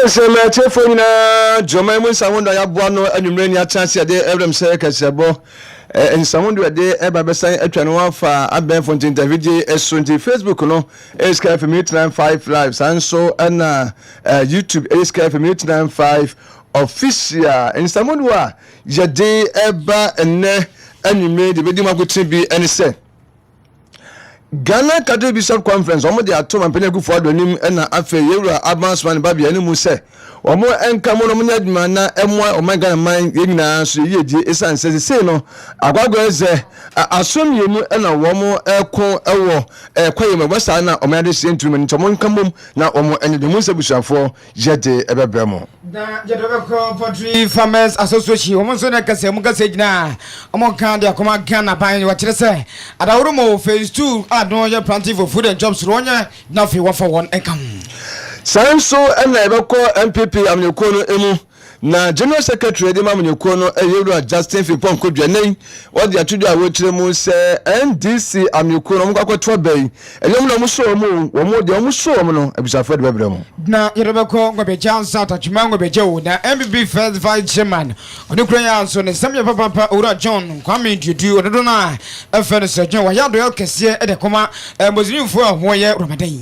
Sema telefoni na Joma Musawondo ya boano anumre ni chance de Ebrem se kasebo ensawondo de eba besan atwa no afa aben fontin David S20 Facebook no SK FM 95 live sanso na YouTube SK FM 95 official ensawondo a yede eba enne anumre de bedi makotin bi ene se Ghana Catholic Bishop Conference omo de atom ampenya gu for adonim na afa yewura advancement babia ni mu se omo enka mo no munyadima na emwa omega man yina so yeji esan se no agwagwa eze asom yenu na womo eko ewo kwaye mabasa na omade se ntumi ntomo nkamom na omo ene de mu se bushafo yede ebebremo na jedobeko Poultry Farmers Association omo so na kase mu kase gina omo kan de akoma Ghana ban wa kire se adawro mo phase 2 adon ye planting for food and jobs ronya na fi wa for one enkam Sanso na ebeko MPP amnyekono emu na General Secretary de mamnyekono eyewura Justin Fipon Kodwanen wodi atudu awotire mu se NDC amnyekono mkwakwato bai eyom na muso mu wo mo de muso mu no abisafo de bebrem na yerebeko ngobeja nsa tachuma ngobeja wo na MPP first vice chairman onekura ya so ne samye papa ora John Kwame Dudu ododo na FN Sergeant wa yado elkese e de koma mozinfo ahoye Ramadan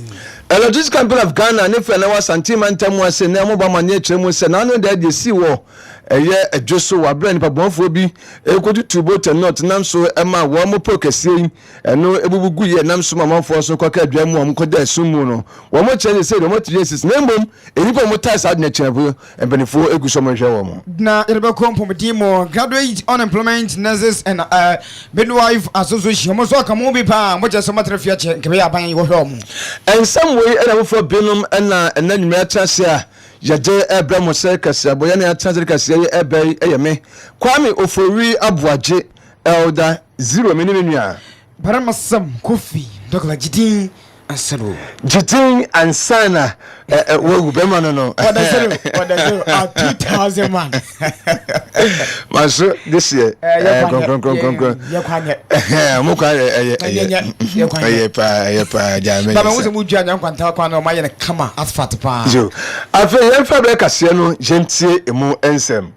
Electricity Company of Ghana ne fe na wa santima ntamu ase na mo ba manye kyeremu se na no de si wo eye adwoso wa bra nipa bonfo bi ekodu tubo tenot nam so ema wo mo prokesie eno ebubugu ye nam so mamanfo so kwaka adwa mu am koda sumu no wo mo kyere se do mo tiyesis na mbom enipa mo tais ad na kyerebo embenifo eguso mo hwe wo mo na yerebe kompomdi mo graduate unemployment nurses and midwife association mo so akamo bi pa mo kyerso matrafia che nkebe aban wo hwe mo ensam we era wo fo binum na enanwuma chase a yade Abraham Sekase aboya na atazere kase ebe eyeme Kwame Ofori Abuaje elder 0 minimia Baramasam Kofi Dr. Jidin Ansano Jidin Ansana wo bema no what does 2000 man maso this year kon muka pa jame baba wo se mu dua nyan kwanta kwa na o maye ne kama asphalt pa jo afa yen fa bre kase no gentie emu ensem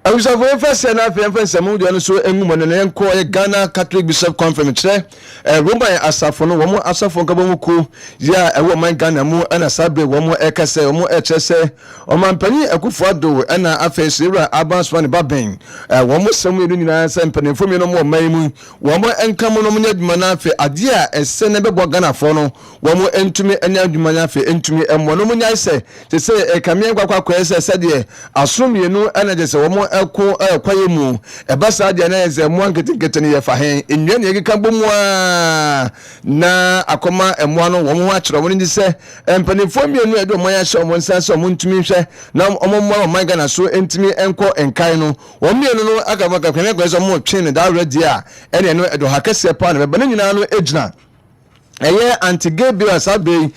Awusa for first na first mu do no so engumo no enko ye Ghana Catholic Bishop Conference tre Roman asafo no wo asafo nka bomu ku ya ewo man Ghana mu ana sabe wo mo ekase wo mo echese o man pani akufo ado ana afese ira abanswan baben wo mo samu enu nyina se mpani fo mi no mo man mu wo mo enka mo no mo nyaduma na afi ade a ese ne bebo Ghana fo no wo mo entumi anya aduma na afi entumi emmo no mo nyai se se ekamien kwakwa ese se de asom yenu ana je se wo mo eko kwaye mu ebasa de na eze mu anketekete ne ye fa hen enwe ne yeka bomu na akoma emu no wo ho akere wo ni se empanifo mienu edo mo ya hye mo nsa so mo ntumi hwe na omomo o man Ghana so entumi enko enkan no wo mienu no agamaka kwene gwezo mo twe ne da ready a ene no edo hakese pa na be nyina no ejina eye anti-gay bill asabe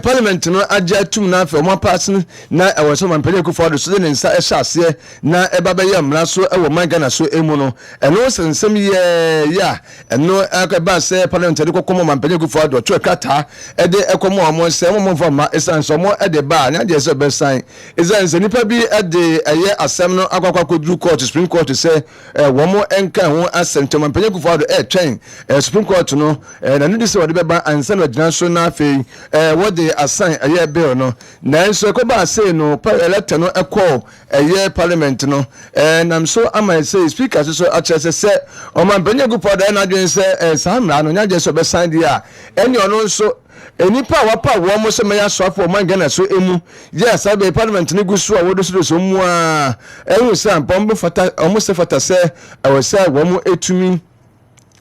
parliament no aja tum na afa mo pass na ewo so mampele ku for so ne nsa ehase na eba be yam na so ewo man Ghana so emu no eno sensem ye ya eno akaba se parliament de kokomo mampele ku for do to kata e de ekomo amo se mo for ma esan so mo e de ba na de se be sign esan se nipa bi e de eye asem no akwakwa kodru court Supreme Court se wo mo enka ho asem mampele ku for do twen Supreme Court no na no de se wo de be ba ansa na gina so na fe what they assign aye bill no na nso ko ba say no elector no call aye parliament no and so am I say speaker so actually say o man benya go for da na dwen say samra no nya je so be sign dia eni ono nso enipa wapa wo mo se meya so afo man Ghana so emu yes abe parliament ni gusu a wodo so mu a ehun say pombo fata o mo se fata say o say wo mo etumi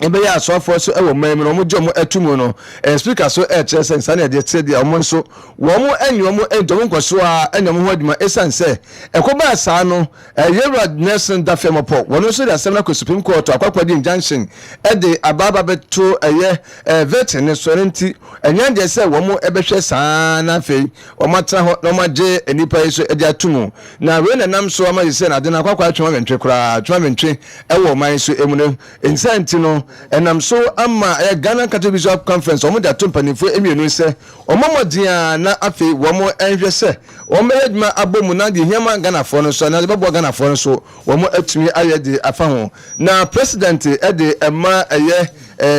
ebe ya so afọ so ewo man no mo jomo etumu no speaker so chese nsa na de tse dia omo so wo mo enyo mo enjomo nkoso a enyo mo hodima esanse ekoba sa no yewra Nelson Dafemopo wono so da semna ko Supreme Court akwakwadi injunction de ababa beto vetin ne so renti enya de se wo mo ebehwe sa na fe o matra ho no maje enipa so de atumu na we na nam so ama yise na de na akwakwa atwa mentwe kura atwa mentwe ewo man so emunem insanti no enam so ama Ghana Catholic Bishop Conference omo da tompanifo emienu se omomodia na afi womo enhwe se omo edma abomu na de hiama Ghana fo no so na bebo Ghana fo no so womo atumi ayede afa ho na president ede ema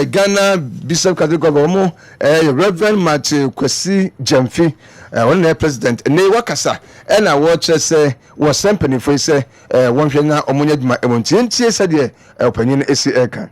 Ghana Bishop Catholic womo Reverend Sikka Kase3 22Nd president ne wakasa na watch say was sempany for say won hwe na omonya djuma emontie se de opanyin esi eka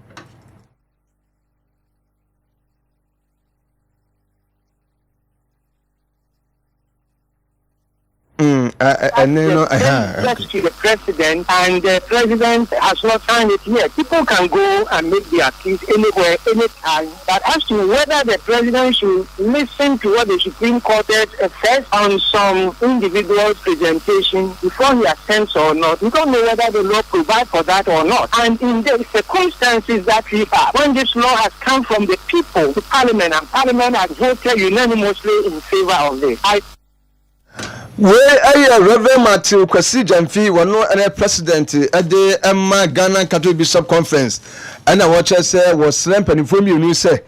the president, and the president has not signed it yet. People can go and make their case anywhere, anytime. But as to whether the president should listen to what the Supreme Court said first on some individual's presentation before he assents or not, we don't know whether the law provides for that or not. And in the circumstances that we have, when this law has come from the people to Parliament, and Parliament has voted unanimously in favor of this, we Reverend Sikka Kase3 wono ene president ade emma Ghana Catholic Bishop Conference ana watch say was slamp and inform you say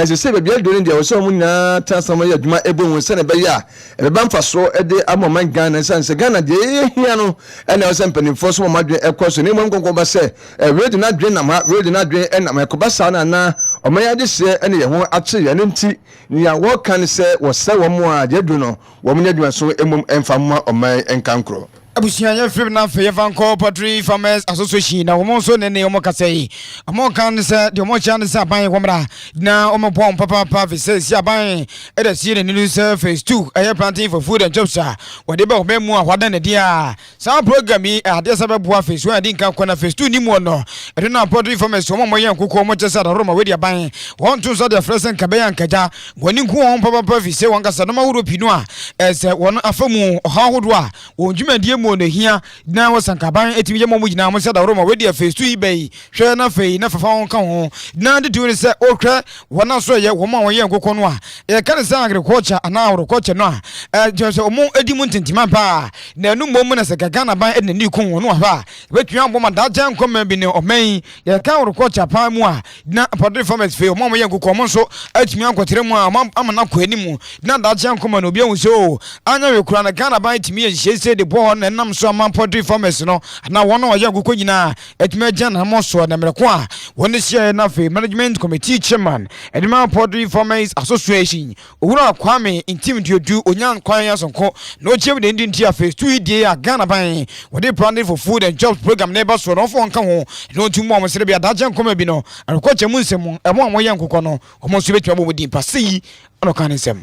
say be doing there so mu na tasama ya djuma ebo se ne be ya e be mfa so ede amoman Ghana say Ghana de hia no ene o slamp and inform so madwe ekoso ne mo nkonko ba say ready na dwen na ma ready na dwen na ma ekoba sa na omaya de se ene ye ho ache ye nti nia wo kan say wo se wo mo a de du no wo mo nyadwa so emom emfamma omai enkankro abusia ya film na fe Evanko Poultry Farmers Association na omo so ne omo kasai omo kan se de omo chan se aban kwamra na omo pom papa se si aban e da si ne new phase 2 air planting for food and jobs we de ba mu ahwada ne dia sa program yi ade se be boa phase 1 adi nkan kona phase 2 ni mu no e na Poultry Farmers omo mo yan kokko omo chesa da roma we de aban won tun so de fresen kabeya nkaja woni nku on papa fi se won kasa no ma wuro pinu a se won afamu ha hodo a won dwumadie mo no hia na wasankaban etimi ye momu gina mo se da roma we de phase 2 ibei hwe na fei na fafa won kan ho na de tu ni se okra wona so ye wo ma won ye nkokon no a ye kan se agriculture ana agriculture no a je se omo edi mu ntintima pa na nu mom na se Ghana ban e na ni kun won no ha betwa mboma da jan koma bi ne omen ye kan agriculture pa mu a na Poultry Farmers fei omo ye nkokon mo so atimi akwotere mu a ama na ko animu na da jan koma no obi ehun so anya we kura na Ghana ban etimi ye hye de bo na nam so am Poultry Farmers no na wono oye agukọ nyina etime jan na mo so na mereko a woni share na fe management committee chairman edema Poultry Farmers Association owura Kwame Intimidiodu onyan kwan yasonko no chem de ndi phase 2 die a Ghana ban wode planning for food and jobs program neighbor so no fo nka ho no tumu am sere bia da jan koma bi no agriculture mu nsem emo am ye nkokọ no omo so betwa bo di pasi ono kan nsem.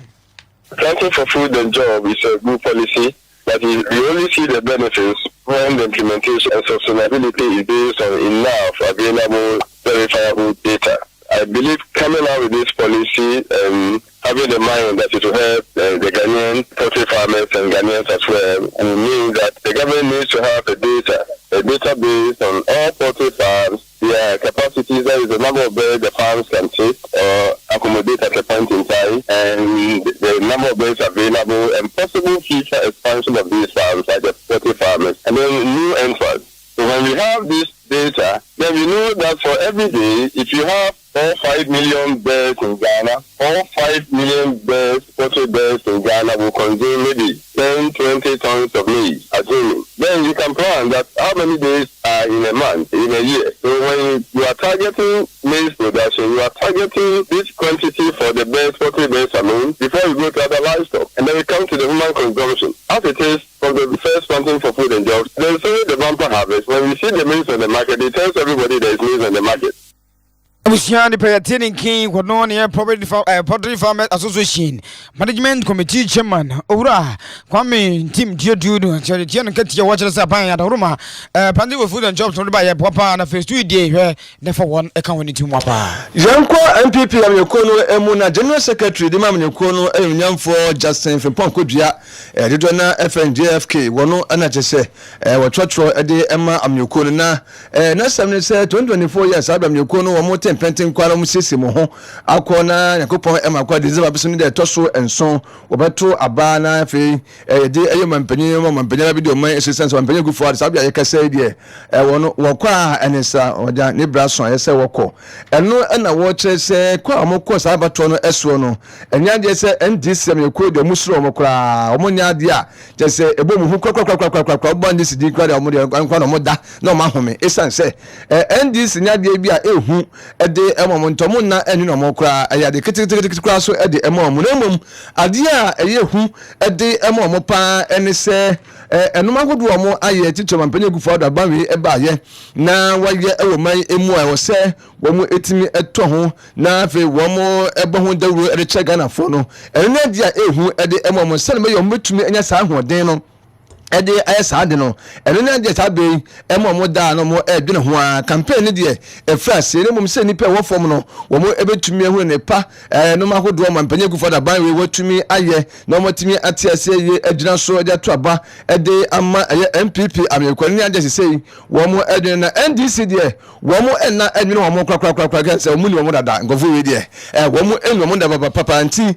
Planting for food and job is a good policy, but we only see the benefits when the implementation and sustainability is based on enough available verifiable data. I believe coming out with this policy and having in mind that it will help the Ghanaian poultry farmers and Ghanaians as well, will mean that the government needs to have a database on all poultry farms, their capacities, that is the number of birds the farms can take or accommodate at a point in time, and the number of birds available, and possible future expansion of these farms by the poultry farmers, and then new entrants. So when we have this data, then we know that for every day, if you have 5 million birds in Ghana, 5 million birds, poultry birds in Ghana will consume maybe 10, 20 tons of maize, assuming. Then you can plan that how many days are in a month, in a year. So when you are targeting maize production, you are targeting this quantity for the birds, poultry birds alone, before you go to other livestock. And then we come to the human consumption. As it is from the first planting for food and jobs, then say the bumper harvest. When we see the maize on the market, it tells everybody there is maize on the market. Abusiani Payatini King wono ne Poultry Farmers Association Management Committee Chairman Owura Kwame Team Diodu Cherian Ketia watches aban ya Roma planting with food and jobs no by papa na phase 2 dey hwe never one account team wapa Yanko MPP amyekono emuna General Secretary di mamyekono enyamfo Justin Frimpong Kodua edido na FNJFK wono ana chese wotwotwo ede ema amyekono na na 2024 years abamyekono wo motem penten kwara mu sese mo ho akona yakopon ema kwa December biso ni de toso enson obeto aba na fe de mampanyin bi de o man essence mampanyin gu for sabia ye kasa de wono wokwa enesa oja ne braso ayese wokọ eno na wo kire se kwa amokọ sabato no eso no enya de se NDC me ko de musuro omokra omonya de a je se ebo mu hu kwakwa bo ndisi di kwa de omo de kwa no moda na ma home essence NDC nya de bi a ehu de emom ntomo na enu no omokra ya de kitikiti kwa so de emom na emom ade a eyehu de emom pa enese enuma godu omo aye tito mampanyin gu for da banwe eba ye na waye ewoman emu a wo se wo mu etimi eto ho na fe wo mu ebo ho dawuro ere che Ghana fo no ene na dia ehu de emom se me yo metumi enya sa hoden no ede ayesa de no ene na de tabe emom da no mo edwene ho a campaign ne de efrase ne mom se nipa wo fom no wo mo ebetumi ehu ne pa no makodo mampanyin gu for da banwe watumi aye no motumi atiase ye adwina so de to aba ede ama MPP amekwa ne ade sesei wo mo edwene na NDC de wo mo enna edwene wo mo kwakwa ganse wo mu ni wo mo dada ngofo we de wo mo enu mo da papa anti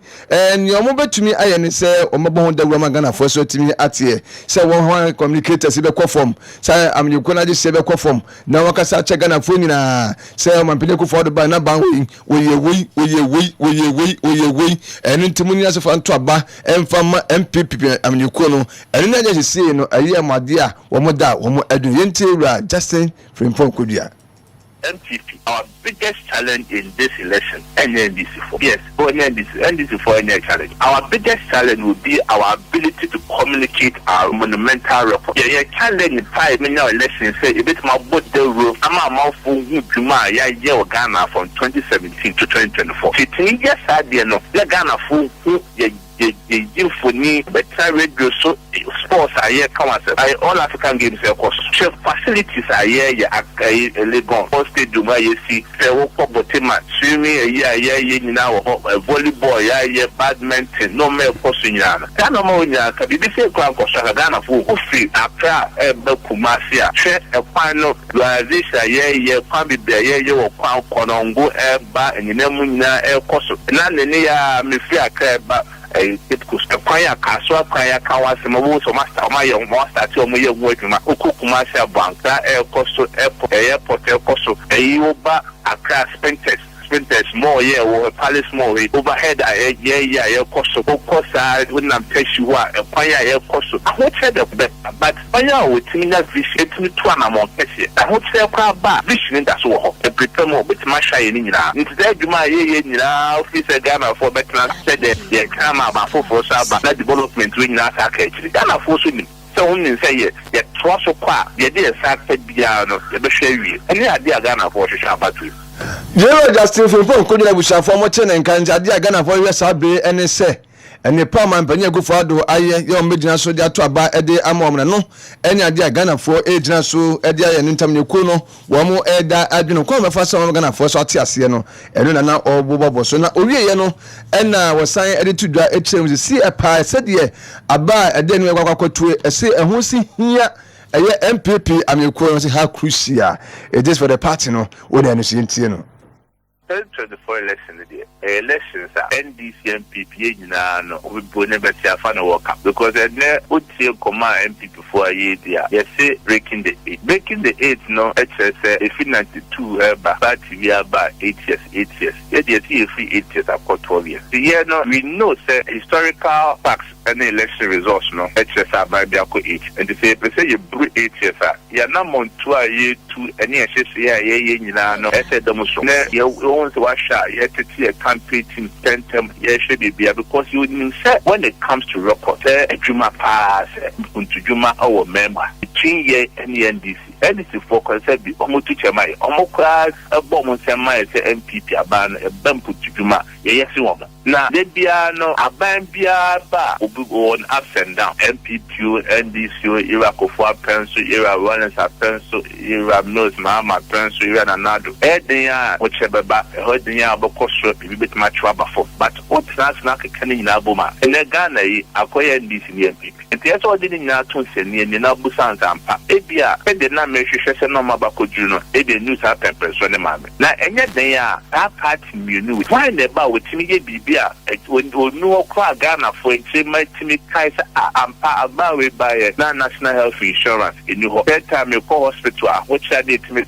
ni wo mo betumi aye ne se wo mo bo ho da wo magana fo so timi atie one one communicators be form say am you na just be form na wakasa che Ghana fo nyina say man pele ko for the na ban we enu ntimuni asefo anto aba emfama MPP am you no enu na just say no ayi amade a wo mo da wo mo adu yenti ewura Justin Frimpong Kodua. MPP, our biggest challenge in this election, NDC4. Yes, NDC4 any challenge. Our biggest challenge will be our ability to communicate our monumental report. Yeah, challenge in 5 million elections say a bit more about the rule. I'm a mouthful Juma, yeah, Ghana from 2017 to 2024. 15 years, I didn't know. Ghana full, for me, but radio so sports are here. Come on, all African games of course. Facilities are here. Legon, stadium where you see swimming. Volleyball. Badminton. No more question. Ghana more. Can be the same crowd. Ghana full free. Accra, Kumasi. Check a final. This year, Kwame Bear, you will crown Konongo, Eba, and Nemuna, El Coso. None me free Accra. It could acquire Caswa, Kaya Kawas, and so master, my young master, to me, working my Ukukumasa Bank, El Costo, Airport, El Costo, a Yoba, Accra Sprinters, more, yeah, or Palace more, overhead, El Costo, of course, I wouldn't have tell you what, acquire El Costo. I would say the best, but I know with me that vision to one among Tessie. I would say a crowd back, vision that's all, a pretend more, but my shining now. Instead, you might officer Ghana for better said that they come about for Saba, that development wing that actually Ghana for swimming. So only say yet, trust or qua, the idea said piano, the Bashiri, and the idea Ghana for Shabatu. Jero Justin Frimpong Kodua busha for mo chene nkanja dia Ghana for we sabe ene se ene pa man panye go for do aye ye o medina so dia to aba ede amom no ene ade Ghana for ejina so ede aye ntam ne ku no wo mo eda adweno ko me fa so Ghana for so ate ase no eno na obobobo so na owie ye no ena wosan ede tudwa echem si e pa se de aba ede no kwakwakotu ese eho si hia MPP amekwo say how crucial it is for the party no we dey no see no 2024 elections are NDC MPP nyina no we bo ne beti afa no work up because na otie command MPP for a year there you say breaking the 8 no HSS if 92 but we are about 8 years yeah they see free 8 years after 12 years yeah no we know say historical facts and election results no HSS by be ako 8 and they say you break 8 years yeah na monto a year 2 any HSS yeah nyina no say dem so na once washa yet a campaign team 10 term should be because you say when it comes to record a Juma pass into Juma our member between ye and the NDC for concept be almost to chama almost class a bomb semi MPP aban a bump to Juma yes woman now they be no aban bia ba on ups and down MPP NDC era for pencil era runners a pencil era knows mama pencil era another whichever ba hodnya abokoso bibet match abafo but what na can nyina boma ene Ghana yi akoya NDC ni MPP enti eso odi nyina to nseni ni na busanza ampa ebia ede na mehwehwe se no mabakoduru no ede news happen person ne mame na enye den a that party menu why never wetimi ye bibia onu okwa Ghana for enchima timi kai se ampa abawe buy na national health insurance enu ho that time you call hospital which are dey timi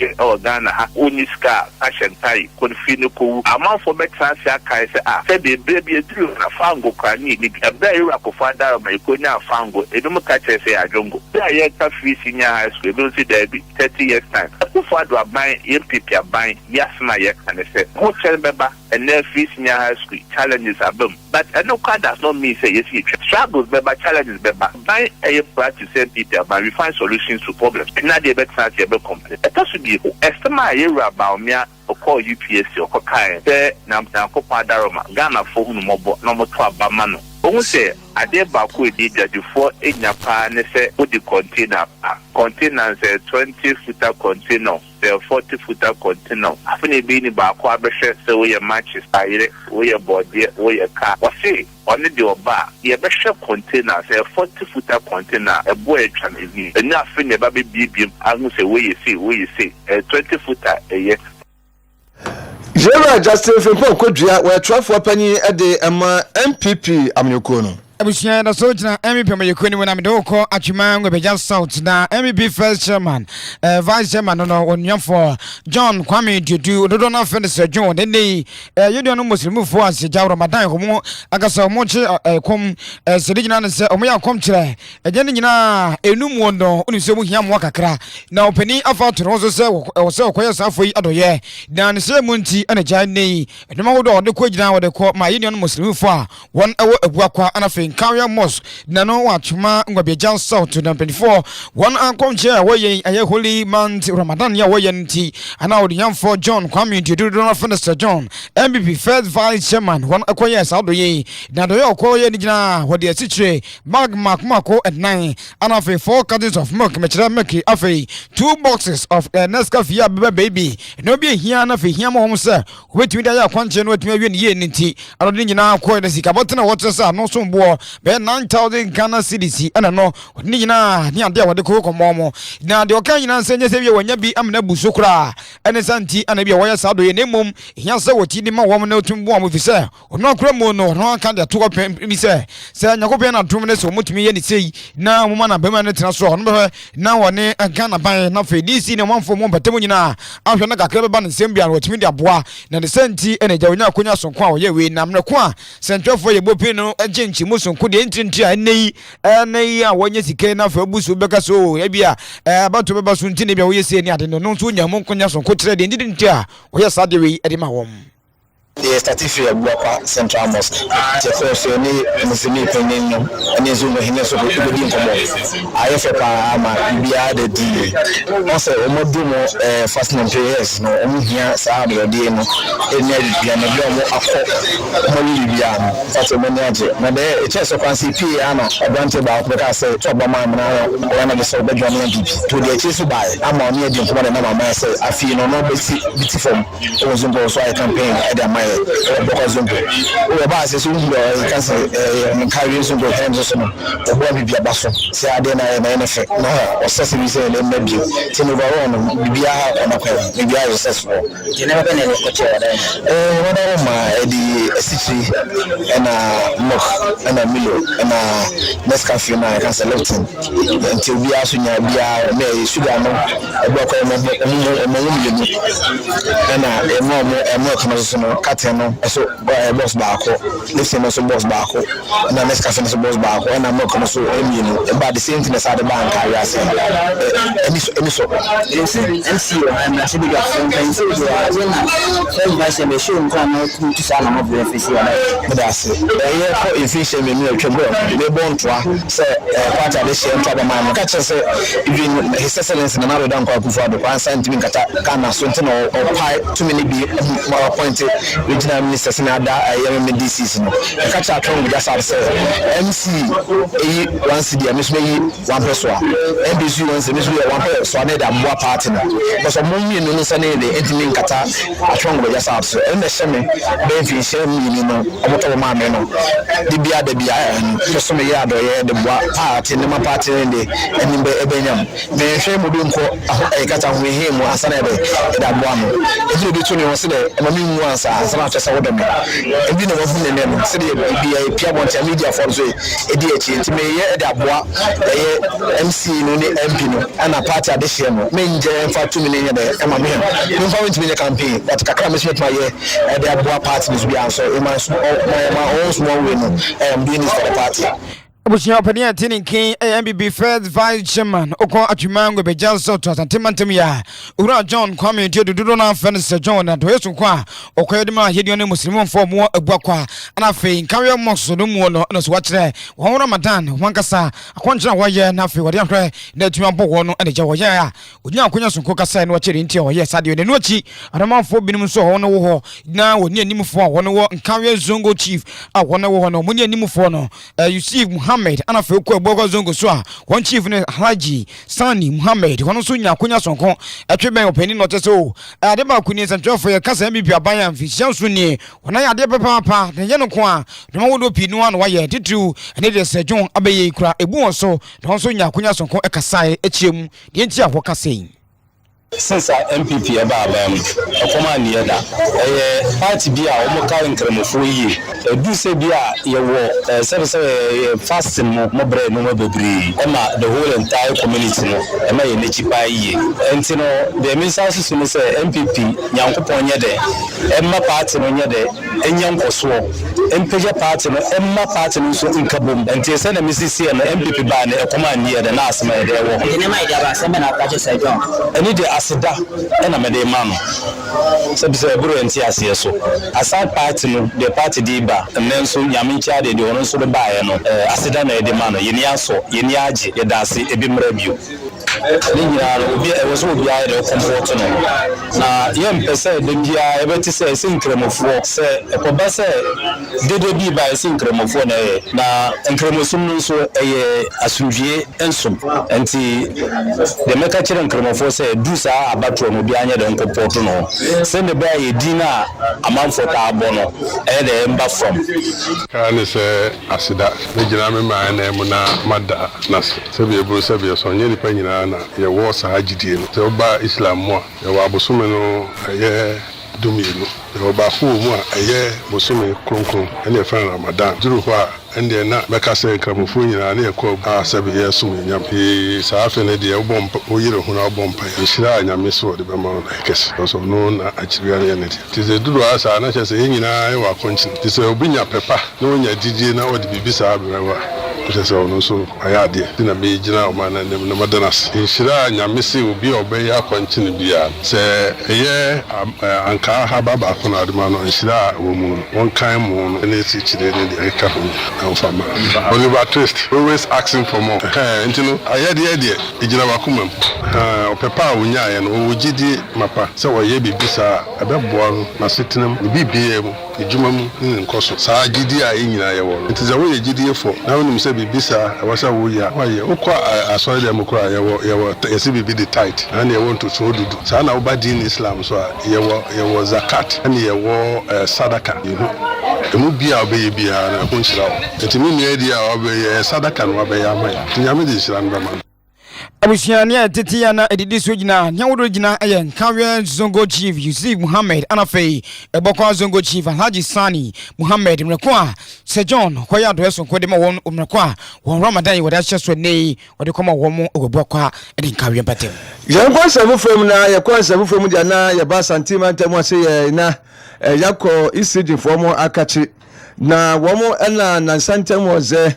Ghana ha oniska ashentai konfinu ko amafo betra sia kai se se be baby eduru na fango kwani ni ebe ira ko fada ma ikonya fango edum ka chese ajongo ya ye ka free senior high school be see there be 30 years time ko fado aban MPP aban yasna ye kan se ho chen beba and then free senior high school challenges abum but no card does not mean say yes you struggles beba challenges beba by a practice MPP aban we find solutions to problems na dey better say be complain it has to be estima ye about me or call UPSC or kai say na ko padaroma Ghana for unu mobo no mo to abamano o say ade ba ko e judge for enyapa ne say o the container say 20-footer container say 40-footer container afune be ni ba ko abehwe say we matches ayire we body we car o say only the oba ye behwe container say 40-footer container e boy twan evi enya afune ba be bibim anu say we say 20-footer ye Jera Justin Fimpo Kodria we trafo pani e de ema MPP amnyoko no abusia da so jina MP mayekoni wona me de okọ atwuma ngwebeja south na MP first chairman vice chairman no onyanfo John Kwame Dudu dodo na fe se John de nei yedo no muslimu fo asija Ramadan homo agasa mo che kom se digina ne se omo ya kom kire eje ne nyina enum wono oni se mu hia mo kakra na opani afa to no so se okoye safo yi adoye na ne se mu nti ana ja nei eduma wodo de ko gina wode ko ma yedo no muslimu fo a won ewo abuakwa ana fe Carrier Mosque na no watchma ngwabejan south to 24 one ankom chair we aye holy month Ramadan ya we nti ana odiyanfo John Kwame Dudu na Minister John MPP first vice chairman one akoye sadoye na do akoye ni gina wode asichire bag makmako at 9 ana fe 4 cartons of milk mechira milk afe 2 boxes of Nescafe ya baby no be hia na fe hia mo se wetumi da ya kwanche no wetumi awie ni ye nti ana do nyina akoye na sika botena water sa no so mbo be 9,000 Ghana cedis ana no ni nyina ni ade a wode ko komo na de oka nyina nse nyese wie wanya bi amna busokura ene santi ana bi woya sado ye nemom hia se woti ni ma wom na otumbo am fise ono akra mu no no aka de to mi se nyakope na dum ne so mutumi ye ni sei na mo na bema ne tena so no be na wone Ghana ban na fe DC ne manfo mo batem nyina ahwe na kakra be ba ne sembia no otumi de aboa na de santi ene ja wonya akonya sonko a wo ye we na mreko a sentwefo ye bopi no agenchi mu sonko de ntinti a nei a wonye sike na fa busu beka so e bia abato beba so ntine bia wo ye se ni ade no nso nya mo nkonya sonko kire de ndinti a wo ye sade we e de ma wom the statistics of Central Mosque. The first year, Muslim opinion, and is over here. So, we didn't come on. I have a be added. Also, Omodumo, fasting prayers, no, only here, Saturday, and Piano, Molibia, Fatomanager. Now, there, it's just a fancy piano, a bunch about what I say, Tobama, one of the Sober John to the Chisu by. I'm on near the one and I say, I feel no beautiful. It was so I campaign at the because we ba se so ndo kan se carry so go hem so no o bo bibia ba so se ade na na fe no o se se bi se le mabio tin overall no bibia na kwa bibia is successful je never been any coach whatever ma di city and Milo and Nescafe na kan se left until we aso nya bia na sugar no e bo kwa mo and mo come so no no so boss baako listen so boss baako na Nescafe so boss baako na mo kono so eminu about the same thing as the bank area say any so MCO I'm not sure that from so so vice me show nko to sana mo benefice na that's it here for efficient me no twebo me bon toa say part of the share trouble man catch say even his excellence na na dan kwa kufu ado kwa sentiment kata kana so ntino o pai too many be appointed regional ministers in other MDCs no e catch atron just say MC once the miss me one person MDC once miss me one person so na da boa party no because mo mi no say na the entity nkata atron just say so e na sheme be fi share mi no omoto ma me no bibia da bia so me ya do ye de boa party ne ma party ne eni be ebenyam me hwe mu bi nko kata ho he mu asana be da boa no ebi bi to ne wo se de ma mi mu ansa asana to se wo de me ebi ne wo fu ne no se de bia pia bon media for so edi echi nti me ye da boa MC no ne MP no ana party adehye no me nje fa 2 million ye de ma me no fa went me campaign that kakra me smith my ye da boa party no bi anso e my own small way no I'm doing this for the party. Obusia opani atini kin MBB first vice chairman okon atwimango be janso to asantemantam ya ura John Kwame Dudu na fan Sir John na doyeso kwa okoyede ma yedi ne muslim fo mo abuakwa ana fe nkawe moso no mu no so wakire won Ramadan wankasa akonjira waye na fe wode ahwe na atwimampo wo no ene je woye a onya akonya sonko kasa na wakire ntia woye sade ne no achi adamanfo binum so ho no wo ho na woni animfo wo no wo nkawe zongo chief a wo no wo no moni animfo no Yusuf Muhammad ana fe ko ebogo zongo so a won chief ne Haji Sani Muhammad wono so nya akonya sonko atweben opani no teso ade ba kuni santwefo ye kasa MBB aban amfisian so ni wona ya ade papa ne ye no ko a dwuma wodo pinu ano waye titu ene de Sir John abeye kura ebu won so don so nya akonya sonko ekasa echiemu de nti aho kasa since MPP eba abam okoma ni eda party bi a omo ka nkremofo yi edu se bi a ye wo se fasting mo bre no mabebri ema the whole entire community no ema ye nechipa yi enti no the minister so no se MPP nyankopon nye de ema party no nye de enyankoso empeja party no ema party no so nkabom enti se na misisi na MPP ba na okoma ni eda na asema ede wo ene mai da ba se me na kaje Sir John eni de asida ena me de ma no se buru enti ase so aside party no the party di ba nenso nyame ncha de de ono so de ba ye no asida na de ma no yeni aso yeni age ye dase ebi mra bio ni nyira no obi e so obi aye de comfort no na ye mpese de bia e beti se sinkremofo se ekoba se dede bi ba sinkremofo na nkremosum no so eye asundwie ensum enti de meka kire nkremofo se du sa abatro no bi anye de comfort no se ne ba ye dina amanfo ta abo no e de mba from kan se asida me gina me ma na mu na mada na se bi eburu se bi so nye ni pa nyina na ye wo sa agidie no se oba Islam mo ye wa bosume no ye dumienu ye oba fu mo ye bosume kronkron ene fa Ramadan duru ho a ende na beka se kramofo nyina na ye ko a se bi ye sum nyam sa afi ne de obom oyire ho na obom pa nhira nyame so de be ma na kesi so no na achiriya ne ne ti se duru asa na che se nyina ye wa konchi ti se obinya pepa na onya didie na odi bibisa abrewa Because no so I had it. Dina be jina man and them no madanas. Inshira nyamisi ubi obeya kwanchini biya. Se ye anka haba ba kono admano inshira womu. One kind mo any chide the eka ho fama. Oliver Twist always asking for more. Ntino ayede yede ejina bakumam. Opepa unya ye no ojidi mapa. Se wo ye bibisa abeboa na sitinam bibie mu. Ejuma mu nkoso. Sa gidi a enyina ye wo. Ntiza wo ye gidi efo. Na wonu se bibisa wasa wo ya waye okwa asori dem kra ye wo yesi bibi the tight and ye want to so dudu sa na obadi in Islam so ye wo zakat and ye wo sadaka you know emu bia obe bia na ko nshira wo etimi me dia obe sadaka no obe ya mai nyame di nshira no ma abusiani atete na edidi so gina nyawodo gina aye nkawe zongo chief Yusuf Muhammad anafei ebokwa zongo chief Haji Sani Muhammad mrekwa Sir John koya do eso kode ma won mrekwa won Ramadan wode ahye so nei wode koma won ogobokwa edi nkawe mpatem yankwa sabu fam na yakwa sabu fam dia na ya ba santima ntam ase ye na yakọ isiji fomo akachi na womo ena na santem woze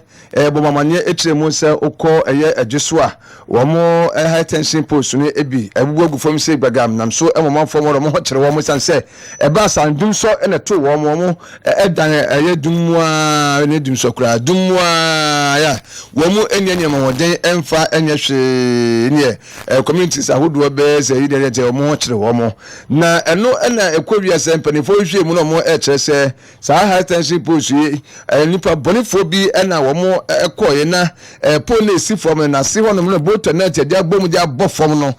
bomamanye etremu se ukọ eye adweso a womo high tension post ne ebi ebugu fam se gbagam nam so emoma fam wo mo kire womo sanse eba sandum so ene to womo edan eye dumwa ne dum so kura dumwa ya womo enye ma woden emfa enye hwe ne communities ahodo be se yide je womo kire womo na eno ena ekowia se mpanifo hwe mu no mo kire se sa high tension post yi nipa bonifo bi na wo ekoye na police from na se hono no boat na dia bom dia bo fom no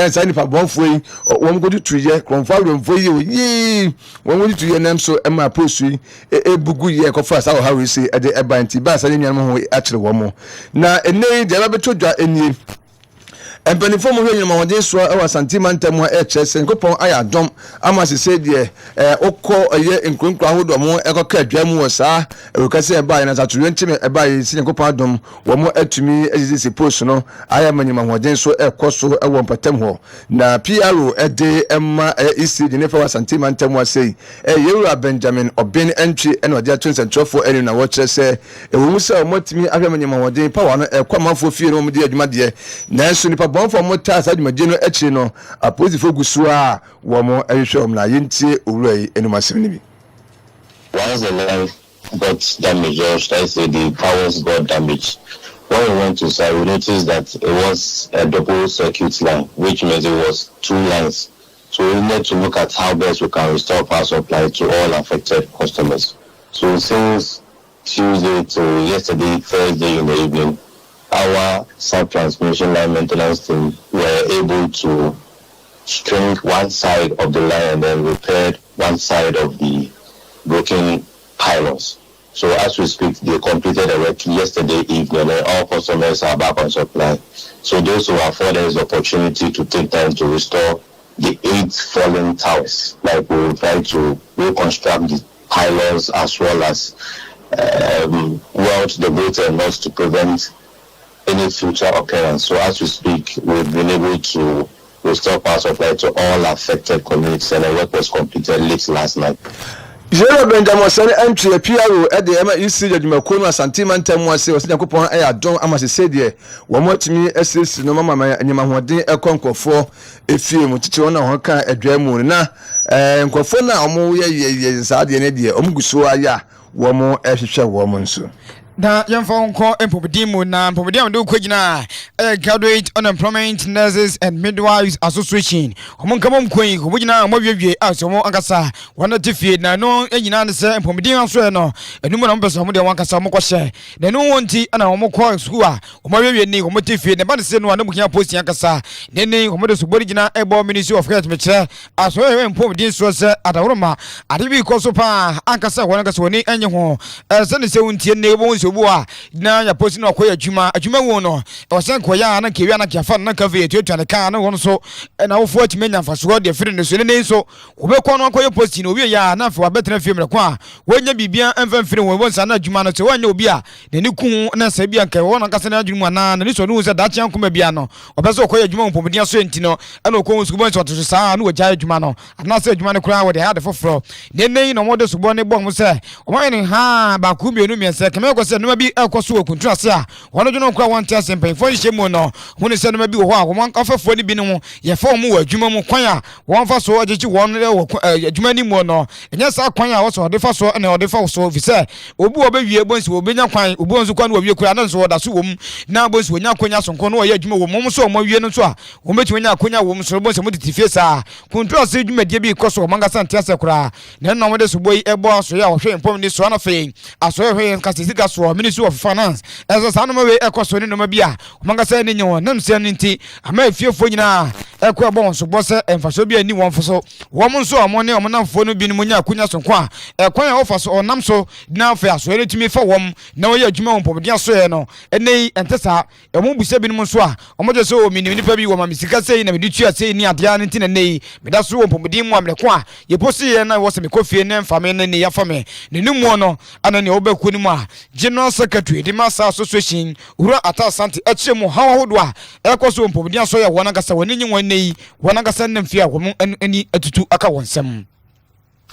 sa nipa bonfo yi wo go to tuye konfawemfo yi wo go to tuye nam so ma post yi bugu ye ko fa sa wo hawe se de ebanti ba sa nyanum ho akire wo mo na enei de ba betodwa enie empanifo mo hwenye mawode so e wasantima ntam a echese nkopon ayadom ama sese de okọ eye nkronkro ahodo mo ekoka adwamu wo saa ekase e ba na saturo ntime e ba yi nkopon adom wo mo atumi ezisi post no aya manyima hoden so ekoso e wo mpatam ho na PRO ede emma isi de nefa wasantima ntam asei yewura Benjamin Obin entry ene ode atwensentrofo ene na wo kyerese e wo mu se mo timi ahwe manyima hoden power no ekwamafo fie no mo de adwuma de na so nipa bonfo mo ta sa dwuma no echi no aposifo gusu a wo mo ehwe om na yentie owura yi enumasem ni bi. Once the line got damaged, I say the powers got damaged. When we went to site, we noticed that it was a double circuit line, which means it was 2 lines. So we need to look at how best we can restore power supply to all affected customers. So since Tuesday to yesterday, Thursday in the evening, our sub-transmission line maintenance team were able to string one side of the line and then repaired one side of the broken pylons. So as we speak, they completed the work yesterday evening and all customers are back on supply. So those who afforded us the opportunity to take time to restore the 8 fallen towers, like we will try to reconstruct the pylons as well as weld the broken knots to prevent any future occurrence. So as we speak, we've been able to restore power supply to all affected communities and the work was completed late last night. Jero Benjamin Sani entry PRO ede ema isi jadwumakonu asantima ntamu ase osinakopon ayadon amasese de wo motimi esesi no mama anyama hoden ekonkofo efie mu titi wona ho kan adwamu na nkofo na omo ye saade ne de omguso aya wo mo ehwehwe wo mo nso na yemfa nko empobedimu na mpobedimu do kwagina Graduate Unemployment Nurses and Midwives Association omunkamo mkwen obugina mwawiwie asomo ankasa wana tifie na no enyina ne se empobedimu so no enumu na mbeso mo de wankasa mo kwhye na no wonti ana omokọ school a omwawiwie ni omotifie ne ba ne se no na mukia post ankasa nene omode so borigina ebo Ministry of Health mekire aso empobedimu so se adawroma adebi koso pa ankasa wana ankasa woni enye ho se ne se wontie ne ebo obuwa na ya post no akoya adwuma wo no o se koya na kewia na kiafa na kafe etuatu na kan na won so na wofo atime nyafaso de firi ne so ne so obekọ no akoya post no obi ya na fa betra fie mrekọ a wonya bibia emfamfiri wo wonsa na adwuma no te wonya obi a ne ni ku na sa bia nka won akasa na adwuma na ne so no se da kyan kuma bia no obeso koya adwuma mpomdia so enti no na okọ nsu bo so to sa na wogya adwuma no na sa adwuma no kura wo de ha de foforo ne no mo de so bo ne bo mo se o man ne ha ba ku mienu miense keme ko se no bi ekoso okuntu ase a wono dwono kura won tia sempen fo nhye mu no hunu se no bi wo ho a won afafo ni bi no ye fa mu wa adwuma mu kwan a won fa so agyechi won adwuma ni mu no enya sa kwan a wo so de fa so na de fa so fi se obi wo be wie bonsi wo benya kwan obi onzu kwan wo wie kura na so da so wo mu na bonsi wonya kwanya sonko no wo ye adwuma wo mu so mo wie no so a wo meti wonya kwanya wo mu so bonsi mo titi fie sa kuntu ase adwuma die bi koso manga sante ase kura na no mo de so boy ebo so ya wo hwe mpom ni so na fe aso hwe nkase Sikka so Ministry of Finance as a no we ekoso ni no bia manga sa ni nyo nam se nti ama efiefo nyina ekọ abon so bose emfaso bia ni won foso wo mo nso amo ne omo namfo no bi ni munya akunya so kwa ekwan ya ofaso onam so na afa aso ere tumi fa wom na wo ye adwuma won pomdia so ye no enei entesa emo busa bi no so a omo je so mi ni pa bi wo ma Sikka sei na me di tua sei ni adia ne nti na nei me da so won pomdia mu amleko a ye posi ye na wo se me kofie ne mfa me ne ya fa me ne numu no ana ne obaku ni mu a General Secretary di Massa Association ura atasante echemu hawa hodwa ekoso mpomdia so ya wona gasa woni nyi nei wona gasa nemfia wo ani atutu aka wonsem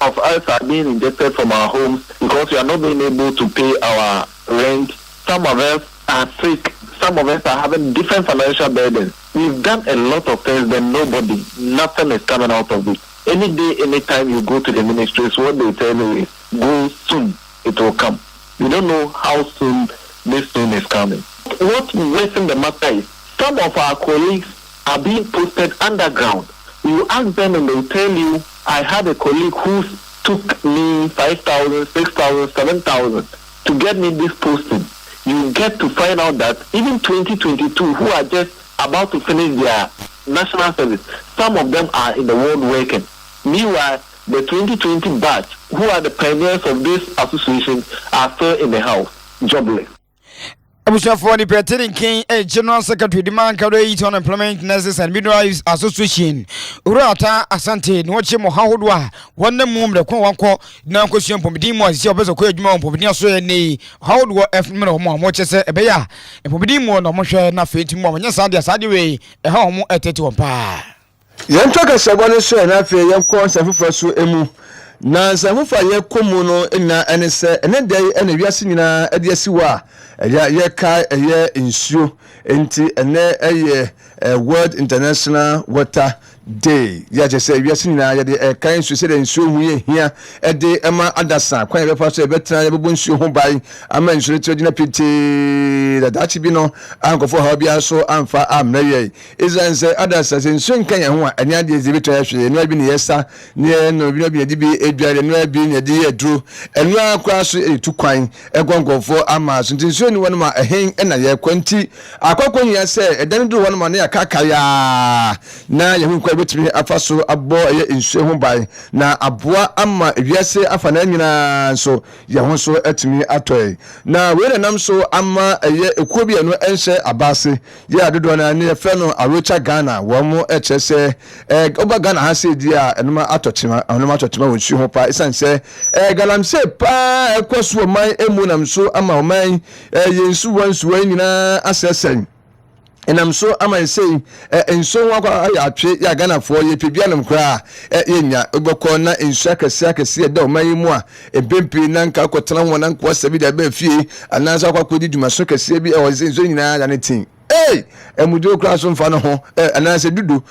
of us are being injected from our homes because we are not being able to pay our rent. Some of us are sick. Some of us are having different financial burdens. We've done a lot of things, but nothing is coming out of it. Any day, anytime you go to the ministries, what they tell you is, go soon, it will come. You don't know how soon this soon is coming. What worsen the matter is, some of our colleagues are being posted underground. You ask them and they'll tell you, I had a colleague whose took me 5,000, 6,000, 7,000 to get me this posting. You get to find out that even 2022, who are just about to finish their national service, some of them are in the world working. Meanwhile, the 2020 batch, who are the pioneers of this association, are still in the house, jobless. For the President King, a General Secretary, the man carried on Employment Nurses and Midwives Association. Urata Asante, watching Mohaudwa, one the moon, the Kwanko, now question Pomidimo, is your best of Quadmon, Pomidia Soyani, Howdwa F. Mino, watches a bear, and Pomidimo, no more nothing more, yes, I decided way, a home at 2 pa. Young Tucker, one is and I feel young corns and for so emu. Na samufa ye komuno na enese ene dey ene wiase nyina ediasiwa ye kai ye insuo enti ene World International Water Day ya je say wiase nyina ye de kai nsuo se de nsuo hu ye hia ede ema adasa kwan be fa so e betra ye bebo nsuo ho bai ama nsuo ti ogina piti da dachi bi no ankofo ha bia so amfa amna ye izan se adasa se nsuo nkan ye ho a anya de ze betra ye hwe no bi ne yesa ne no bi de bi eduare no bi ne de edru enu akwa so etu kwan egongofo ama so nsuo ni wonu ma ehen na ye kwanti akokko hia se edan du wonu ma ne akakaya na ye hu kwa betimi afaso abo ye nsuo ho bai na aboa ama ewiase afa na nyina so ye ho so atimi atoy na we na nam so ama ye ekuo bi eno enhye abase ye adodo na ne fe no arocha Ghana wo mo echese oba Ghana ha se di a enuma atochima wo nsuo ho pa isan se galamse pa ekoso man emu nam so ama oman ye nsu wansu nyina asesen enam so am say enso wakwa ya atwe ya Ghana for ye pebianam kra yenya ogboko na enso akase da oman mu a ebempi na nka kotena ho na nko sabi da ba fie anansa akwa kodi dwuma so kase bi e wo enso nyina ya ne tin emudo kra so mfa no ho ananse dudu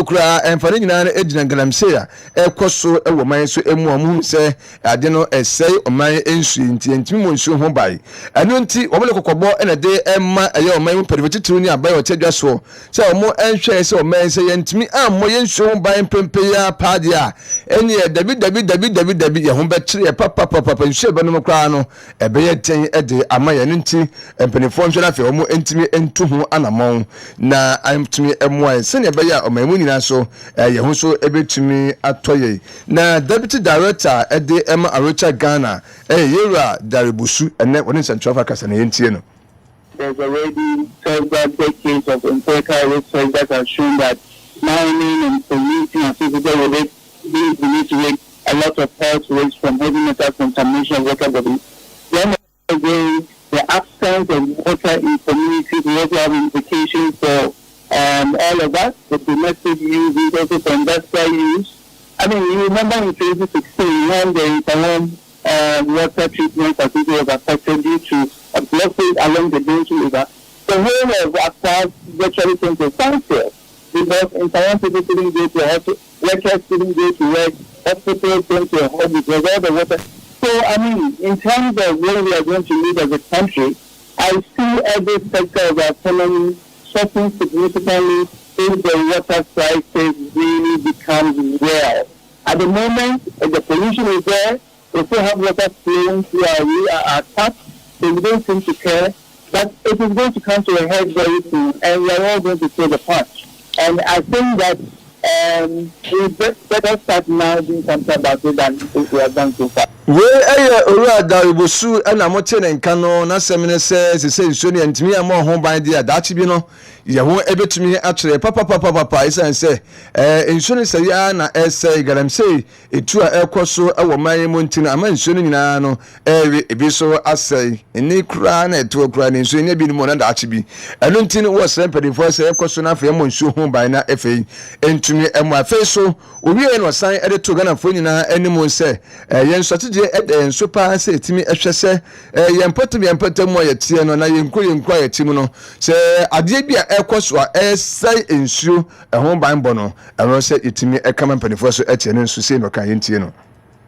kra emfa ne nyina na ejina galamse ya ekoso ewo man so emu amu se ade no esei oman ensu ntimi mo nsu ho bai anu nti wo le kokobo ena de emma eye oman pervetitu ni abai o tedwa so se omo enhwe se oman se yentimi ammo yensu ho bai pempe ya padia eni dabi ye ho bekire papa nsu ebe no kra no ebe ye ten ede amaye nti empenifo nhwe na fe omo entimi entu ho anamon na amtumi emwa sene be ya omamu nyina so ye ho so ebetumi atoye na deputy director ede ema arocha Ghana yera daribusu ene woni central Kase na yentie no. There's already several decades of empirical research that has shown that mining and polluting associated with it leads to a lot of health risks from heavy metal contamination of water bodies. Then again, the absence of water in communities will also have implications for all of us, for domestic use, and also for industrial use. I mean, you remember in 2016 when the Itaewon water treatment facility was affected due to a blockage along the Benchi River. The whole of Accra virtually came to a standstill because in Itaewon people couldn't go to hospital, workers couldn't go to work, hospitals came to a halt because all the water. So, I mean, in terms of where we are going to live as a country, I see every sector of our economy suffering significantly if the water crisis really becomes real. At the moment, the pollution is there. We still have water flowing through our taps, so we don't seem to care. But it is going to come to a head very soon, and we are all going to pay the price. And I think that we better start now doing something about it than we have done so far. We ora daribusu na mote ne nka no na semene se nsuo ne ntimi am ho ban dia dachi bi no ye ho ebetumi akyere papa isan se nsuo ne se ya na ese galamse etu a ekoso ewo man mu ntino ama nsuo ne nyina no ebi so asai eni kura na etu kura ne nsuo ne bi ni mo na dachi bi eno ntino wo se pedifo se ekoso na afa mo nsuo ho ban na efei entumi emu afa so obi no san ede to Ghana fo nyina enimo se yen so enso pa se etimi ehwese yempotem mo yetie no na yenkwa yetim no se ade bia ekoso a esai ensuo ho ban bo no ero se etimi ekama mpanifo so etie ne nso se no kan yentie no.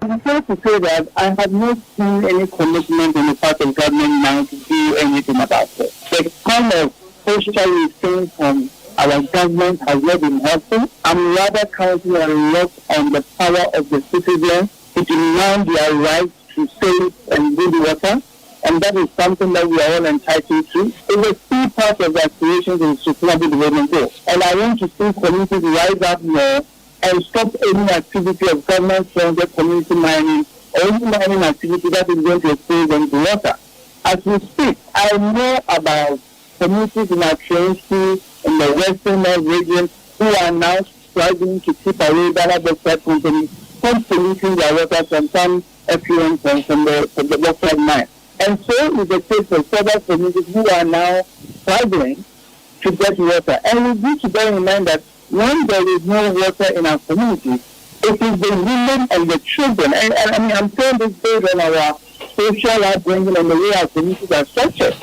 I'm sorry to say that I have not seen any commitment on the part of government now to do anything about it. The kind of social restraint from our government has not been helpful. I'm rather counting a lot on the power of the citizens it is now their right to safe and good water, and that is something that we are all entitled to. It's a key part of the aspirations of the Sustainable Development Goal. And I want to see communities rise up more and stop any activity of government-funded community mining or any mining activity that is going to expose them to water. As we speak, I know about communities in our Trinity, in the Western North region, who are now struggling to keep away Ghana bauxite companies from polluting their water from some effluents and from the bauxite mine. And so is the case for several communities who are now struggling to get water. And we need to bear in mind that when there is no water in our communities, it is the women and the children. And I mean, I'm saying this based on our social upbringing and the way our communities are structured.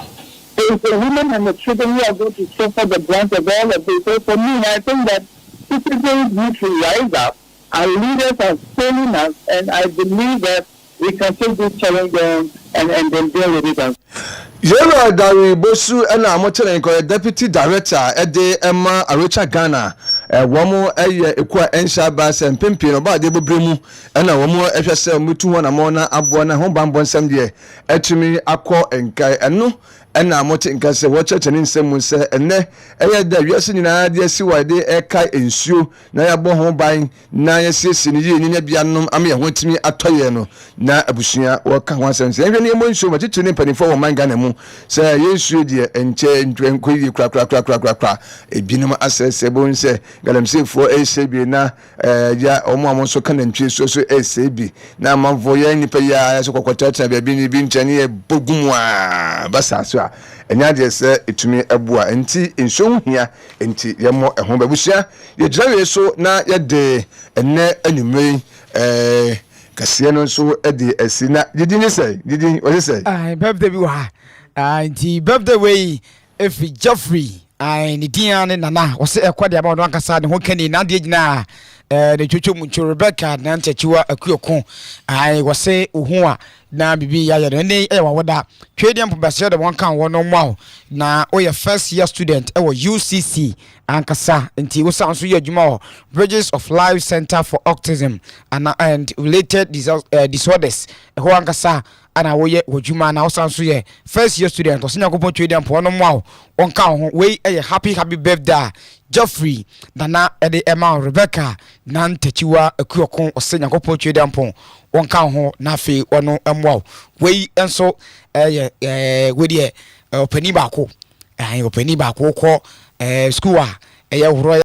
It is the women and the children who are going to suffer the brunt of all of this. So for me, I think that citizens need to rise up. Our leaders are failing us, and I believe that we can take this challenge on and then deal with it. Yellow Dari Bosu and Amotelenko, Deputy Director at the Emma Arocha Ghana, Wamo Equa Ensha Bass and Pimpin about the Bubrimu, and a Wamo FSL Mutu and Amona Abuana Hombambon Sunday, Etumi Aqua and Kai and no. ɛna amote nkase watch and in some say ene ɛyɛ da wiase nyinaa de asi wade ɛka ensuo na yɛbɔ ho ban na yɛsiesie ne yie ne bianom ama yɛ hotimi atɔyɛ no na abusua wɔka ho asɛm sɛ ɛhwɛ ne mo nsuo ma titu ne panifo wɔ man Ghana mu sɛ yɛnsuo de ɛnkyɛ ntwenko yi kra ebinom asɛsɛ bo nsɛ galamsefo ɛsɛbi na ya ɔmo amo so kanantwie so ɛsɛbi na amanfo yɛ nipa ya so kokotata bia bi ni bi nkyɛne yɛ bogum a basa so enya de se etumi eboa enti enso hia enti yemo ehon babusua ye gyirawe so na ye de enne anumei kase no so de asi na didi ni say didi what say birthday bi wa enti birthday we if Jeffrey ni dia ne nana wo se ekwade aba do ankasa ne ho kani na de gina de twetwe mu Rebecca na ntachiwa akuoko wo se ohu a na bibi ya yere ne e wawoda twediam pobase de won kan wo no mwa na o ye first year student e wo UCC ankasa nti wo san so ye adwuma Bridges of Life Center for Autism and Related Disorders e ho ankasa ana wo ye wodwuma na wo san so ye first year student o senya kopon twediam po no mwa won kan ho we e happy birthday Jeffrey nana ede Emma Rebecca na ntachiwa akuoko o senya kopon twediam po won kan ho na fe ono emwa we enso we de opani ba ko ko school a